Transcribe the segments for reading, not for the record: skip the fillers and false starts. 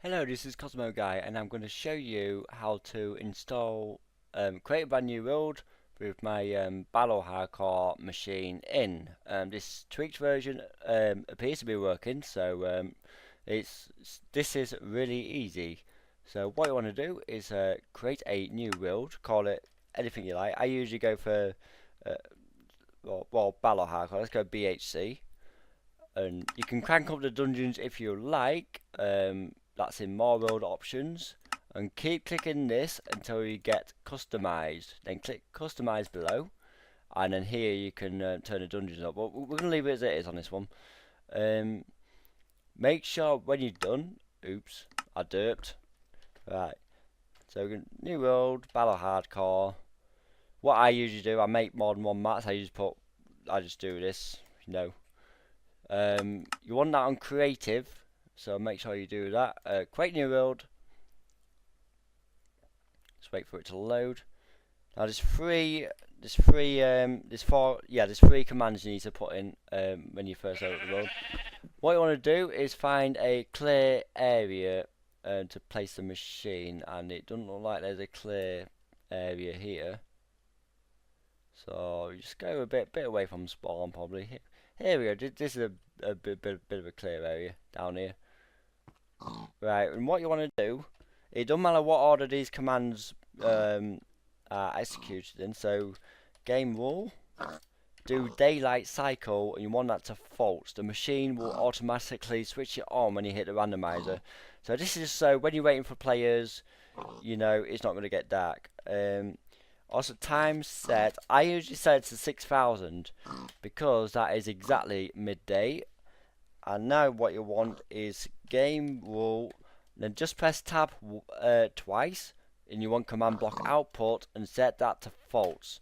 Hello, this is Cosmo Guy, and I'm going to show you how to install, create a brand new world with my Battle Hardcore machine in. This tweaked version appears to be working, so this is really easy. So what you want to do is create a new world, call it anything you like. I usually go for uh, Battle Hardcore. Let's go BHC, and you can crank up the dungeons if you like. That's in more world options, and keep clicking this until you get customized. Then click customize below, and then here you can turn the dungeons up. But we're going to leave it as it is on this one. Make sure when you're done, oops, I derped. Right, so new world, battle hardcore. What I usually do, I make more than one map. So I just do this, you know. You want that on creative, so make sure you do that. Create new world. Just wait for it to load. Now there's three commands you need to put in when you first open the world. What you want to do is find a clear area to place the machine, and it doesn't look like there's a clear area here. So you just go a bit away from spawn probably. Here we go. This is a bit of a clear area down here. Right, and what you want to do, it doesn't matter what order these commands are executed in. So, game rule, do daylight cycle, and you want that to false. The machine will automatically switch it on when you hit the randomizer. So this is so when you're waiting for players, you know it's not going to get dark. Also, time set, I usually set it to 6,000 because that is exactly midday. And now what you want is game rule, then just press tab twice, and you want command block output and set that to false.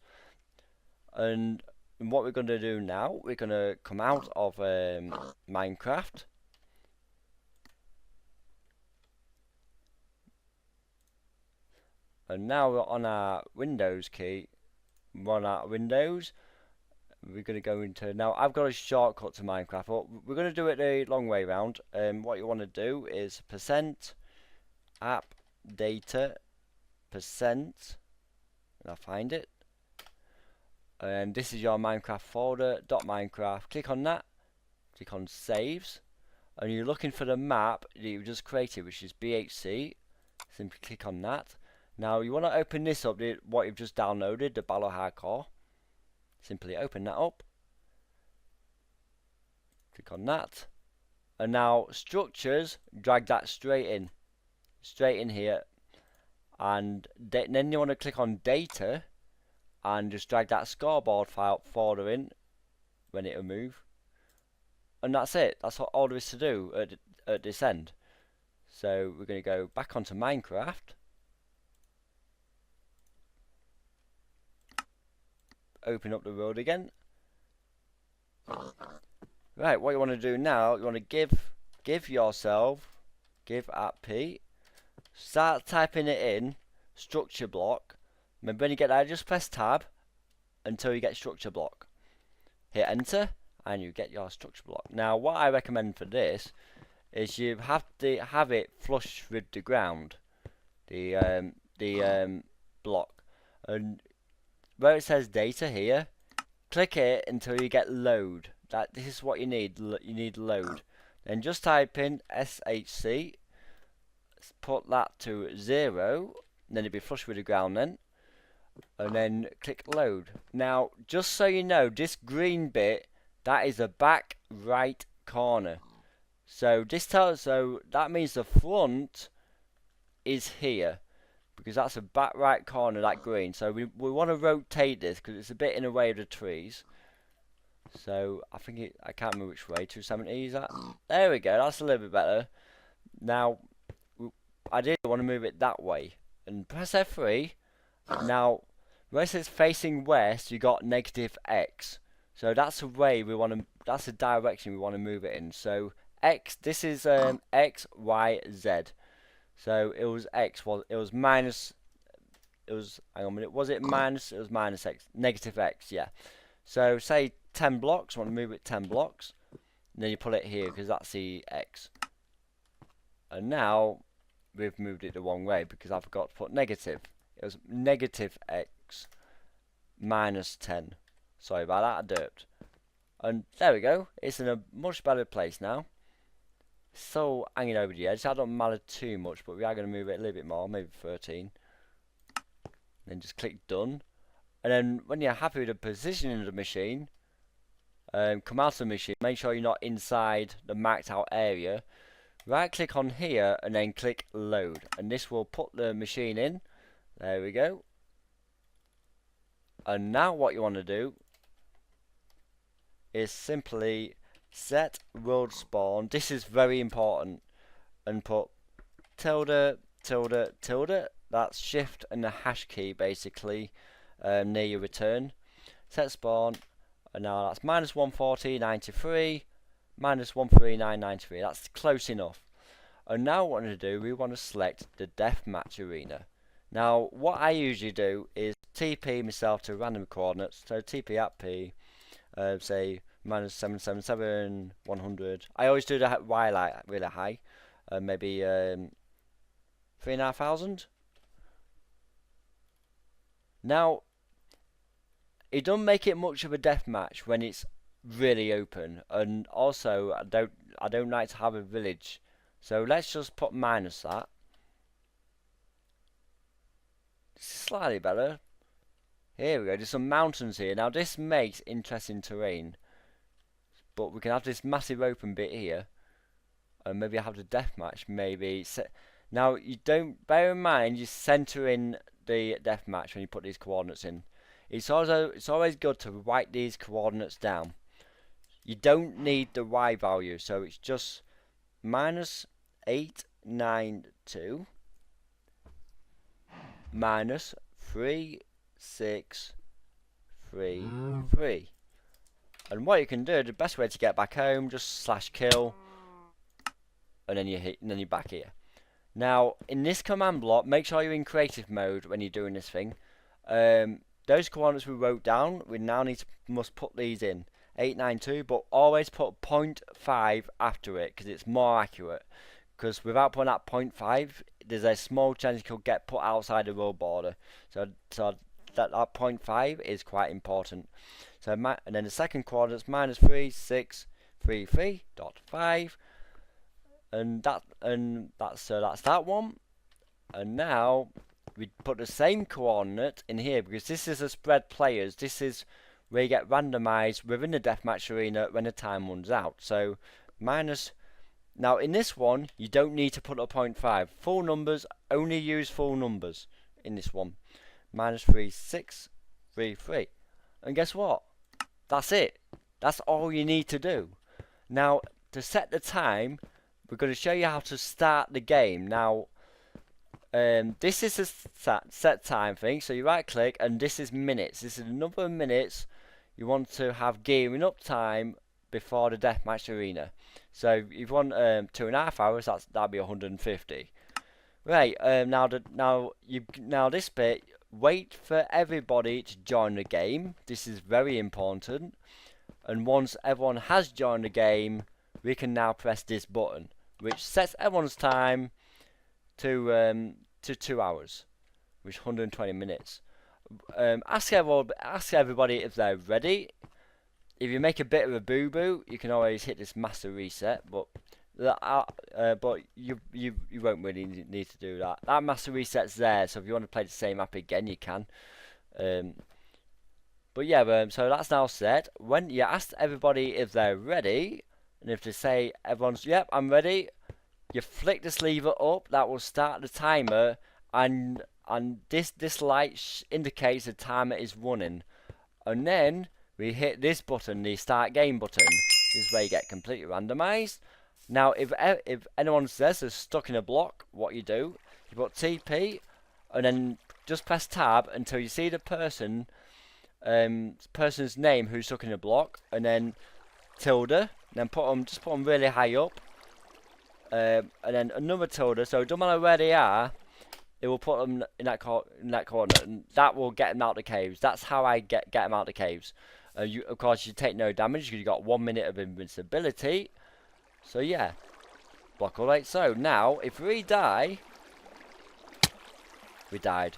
And what we're going to do now, we're going to come out of Minecraft. And now we're on our Windows key. We're on our Windows. We're going to go into, now I've got a shortcut to Minecraft, but we're going to do it the long way around. What you want to do is percent app data percent, and I'll find it. And this is your Minecraft folder, .minecraft. Click on that, click on saves, and you're looking for the map that you just created, which is BHC. Simply click on that. Now you want to open this up, what you've just downloaded, the Battle Hardcore. Simply open that up. Click on that. And now structures, drag that straight in here. And then you want to click on data and just drag that scoreboard file folder in when it'll move. And that's it. That's all there is to do at this end. So we're going to go back onto Minecraft. Open up the world again. Right, what you want to do now, you want to give at P, start typing it in, structure block. And when you get there, just press tab until you get structure block. Hit enter, and you get your structure block. Now, what I recommend for this is you have to have it flush with the ground, the block, and where it says data here, click it until you get load. This is what you need. You need load. Then just type in SHC, put that to 0, and then it'll be flush with the ground then. And then click load. Now, just so you know, this green bit, that is the back right corner. So that means the front is here, because that's the back right corner, that green. So we want to rotate this because it's a bit in the way of the trees. So I can't remember which way. 270 is that? There we go. That's a little bit better. Now I did want to move it that way, and press F3. Now where it says facing west, you got -X. So that's the way we want to. That's the direction we want to move it in. So X. This is X, Y, Z. So it was X. It was minus. It was. Hang on a minute. Was it minus? It was minus X. -X. Yeah. So say 10 blocks. I want to move it 10 blocks. And then you put it here because that's the X. And now we've moved it the wrong way because I forgot to put negative. It was negative x minus 10. Sorry about that, I derped. And there we go. It's in a much better place now. So hanging over the edge. That don't matter too much, but we are going to move it a little bit more, maybe 13. Then just click done. And then when you're happy with the positioning of the machine, come out of the machine. Make sure you're not inside the marked out area. Right click on here and then click load. And this will put the machine in. There we go. And now what you want to do is simply set world spawn. This is very important. And put tilde, tilde, tilde. That's shift and the hash key basically near your return. Set spawn. And now that's minus 140.93, minus 139.93. That's close enough. And now what we want to do, we want to select the deathmatch arena. Now what I usually do is TP myself to random coordinates. So TP at P, say minus 777, 100. I always do the Y light really high, maybe 3,500. Now it don't make it much of a deathmatch when it's really open, and also I don't like to have a village, so let's just put minus that. Slightly better. Here we go. There's some mountains here. Now this makes interesting terrain, but we can have this massive open bit here, and maybe have the deathmatch. Maybe now you don't bear in mind you center in the deathmatch when you put these coordinates in. It's always good to write these coordinates down. You don't need the Y value, so it's just minus 892 minus 3633. And what you can do, the best way to get back home, just /kill, and then you're back here. Now in this command block, make sure you're in creative mode when you're doing this thing. Those coordinates we wrote down, we now must put these in. 892, but always put 0.5 after it because it's more accurate. Because without putting that 0.5, there's a small chance it could get put outside the road border. So that 0.5 is quite important. So and then the second coordinates minus 3633.5, and that's that one. And now we put the same coordinate in here because this is a spread players. This is where you get randomized within the deathmatch arena when the time runs out. So minus. Now in this one you don't need to put a 0.5. Full numbers, only use full numbers in this one. Minus 3633. And guess what? That's it. That's all you need to do. Now to set the time, we're going to show you how to start the game. Now this is a set time thing, so you right click and this is minutes. This is the number of minutes you want to have gearing up time before the deathmatch arena. So if you want 2.5 hours, that'd be 150. Right, now this bit, wait for everybody to join the game. This is very important. And once everyone has joined the game, we can now press this button, which sets everyone's time to 2 hours, which is 120 minutes. Ask everybody if they're ready. If you make a bit of a boo-boo, you can always hit this master reset, but you won't really need to do that. That master reset's there, so if you want to play the same map again, you can. But yeah, so that's now set. When you ask everybody if they're ready, and if they say everyone's yep, I'm ready, you flick this lever up. That will start the timer, and this light indicates the timer is running. And then we hit this button, the start game button. This is where you get completely randomized. Now, if anyone says they're stuck in a block, what you do, you put TP, and then just press tab until you see the person's name who's stuck in a block, and then tilde, and then just put them really high up, and then another tilde. So it doesn't matter where they are, it will put them in that coordinate, and that will get them out of the caves. That's how I get them out of the caves. Of course, you take no damage because you got 1 minute of invincibility. So yeah, block all right. So now, if we die, We died.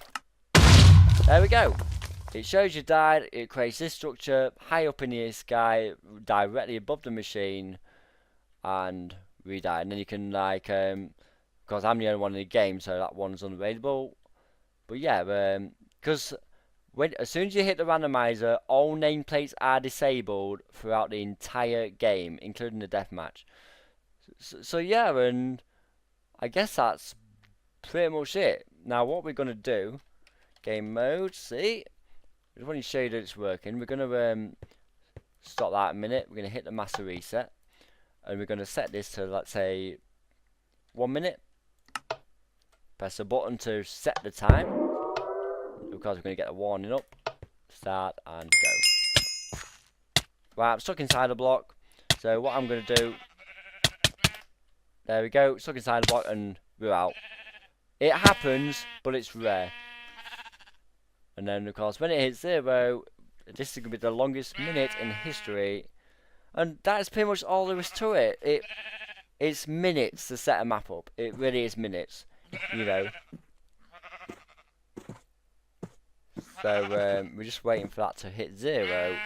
There we go. It shows you died. It creates this structure high up in the sky, directly above the machine, and we died. And then you can like, because I'm the only one in the game, so that one's unavailable. But yeah, because as soon as you hit the randomizer, all nameplates are disabled throughout the entire game, including the deathmatch. So yeah, and I guess that's pretty much it. Now what we're gonna do, game mode, see? I just want to show you that it's working. We're gonna stop that a minute. We're gonna hit the master reset, and we're gonna set this to, let's say, 1 minute. Press the button to set the time. Of course, we're gonna get a warning up. Start and go. Right, I'm stuck inside a block. So what I'm gonna do? There we go. Stuck inside a block, and we're out. It happens, but it's rare. And then, of course, when it hits 0, this is going to be the longest minute in history. And that's pretty much all there is to it. It's minutes to set a map up. It really is minutes, you know. So, we're just waiting for that to hit 0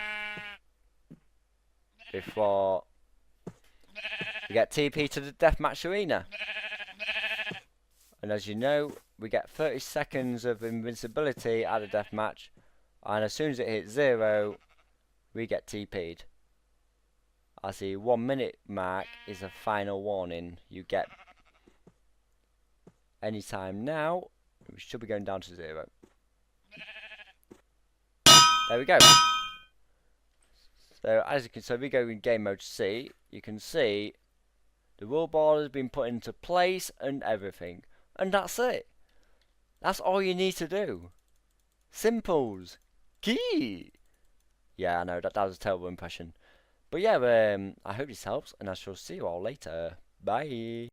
before we get TP to the deathmatch arena. And as you know, we get 30 seconds of invincibility at a deathmatch, and as soon as it hits 0, we get TP'd. As the 1 minute mark is a final warning. You get anytime now. We should be going down to 0. There we go. So as you can see, we go in game mode C. You can see the rule board has been put into place and everything. And that's it. That's all you need to do. Simples. Key. Yeah, I know, that was a terrible impression. But yeah, I hope this helps, and I shall see you all later. Bye.